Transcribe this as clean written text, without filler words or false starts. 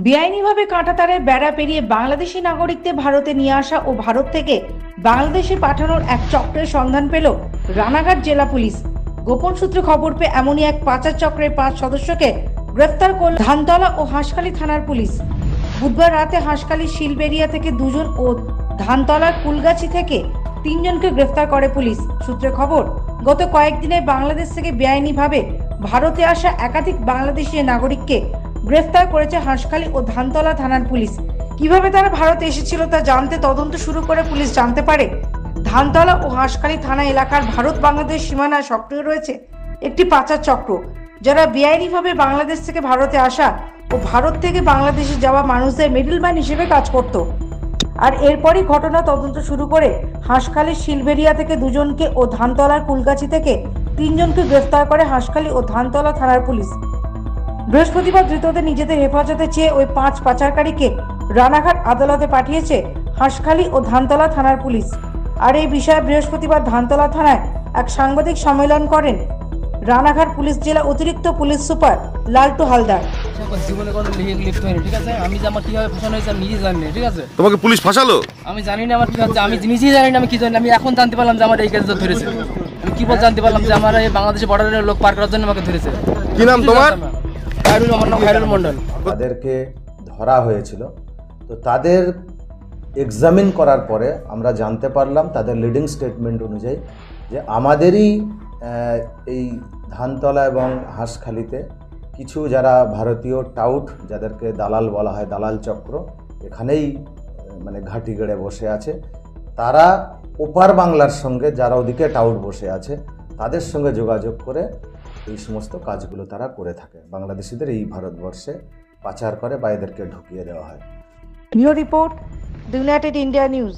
বেআইনিভাবে কাঁটাতারের বেড়া পেরিয়ে বাংলাদেশি নাগরিকদের ভারতে নিয়ে আসা ও ভারত থেকে বাংলাদেশে পাঠানোর এক চক্রের সন্ধান পেল রানাঘাট জেলা পুলিশ। গোপন সূত্রে খবর পেয়ে এমনই এক পাচার চক্রের 5 সদস্যকে গ্রেফতার করল ধানতলা ও হাঁসখালি থানার পুলিশ। বুধবার রাতে হাঁসখালি শিলবেরিয়া থেকে 2 জন ও ধানতলার কুলগাছি থেকে 3 জনকে গ্রেফতার করে পুলিশ। সূত্রে খবর, গত কয়েকদিনে বাংলাদেশ থেকে বেআইনিভাবে ভারতে আসা একাধিক বাংলাদেশি নাগরিককে গ্রেফতার করেছে হাঁসখালি ও ধানতলা থানার পুলিশ। কিভাবে তারা ভারতে এসেছিল তা জানতে তদন্ত শুরু করে পুলিশ জানতে পারে ধানতলা ও হাঁসখালি থানা এলাকার ভারত বাংলাদেশ সীমানায় সক্রিয় রয়েছে একটি পাচার চক্র, যারা বেআইনিভাবে বাংলাদেশ থেকে ভারতে আসা ও ভারত থেকে বাংলাদেশে যাওয়া মানুষদের মিডলম্যান হিসেবে কাজ করত। আর এরপরই ঘটনা তদন্ত শুরু করে হাঁসখালির শিলবেরিয়া থেকে 2 জনকে ও ধানতলার কুলগাছি থেকে 3 জনকে গ্রেফতার করে হাঁসখালি ও ধানতলা থানার পুলিশ। বৃহস্পতিবার ধৃতদের নিজেদের হেফাজতে চেয়ে ওই 5 পাচারকারীকে রানাঘাট আদালতে পাঠিয়েছে হাঁসখালি ও ধানতলা থানার পুলিশ। আর এই বিষয়ে বৃহস্পতিবার ধানতলা থানায় এক সাংবাদিক সম্মেলন করেন রানাঘাট পুলিশ জেলা অতিরিক্ত পুলিশ সুপার লালটু হালদার। জীবনে কোনো লিপ্ত হয়নি, ঠিক আছে? আমি যে আমার কিভাবে ফাঁসানো হয়েছে আমি নিজেই জানি না, ঠিক আছে? তোমাকে পুলিশ ফাঁসালো? আমি জানি না আমার কি হচ্ছে, আমি নিজেই জানি না আমি কি জানি। আমি এখন জানতে পারলাম যে আমার এই কাজে ধরেছে। আমি কি বল জানতে পারলাম যে আমার এই বাংলাদেশে বর্ডারের লোক পার করার জন্য আমাকে ধরেছে। কি নাম তোমার? আমার নাম খায়রুল মন্ডল। তাদেরকে ধরা হয়েছিল, তো তাদের এক্সামিন করার পরে আমরা জানতে পারলাম তাদের লিডিং স্টেটমেন্ট অনুযায়ী যে আমাদেরই এই ধানতলা এবং হাঁসখালিতে কিছু যারা ভারতীয় টাউট, যাদেরকে দালাল বলা হয়, দালাল চক্র এখানেই মানে ঘাঁটি গেড়ে বসে আছে, তারা ওপার বাংলার সঙ্গে যারা ওদিকে টাউট বসে আছে তাদের সঙ্গে যোগাযোগ করে এই সমস্ত কাজগুলো তারা করে থাকে। বাংলাদেশিদের এই ভারতবর্ষে পাচার করে বা এদেরকে ঢুকিয়ে দেওয়া হয়। New report, the United India news.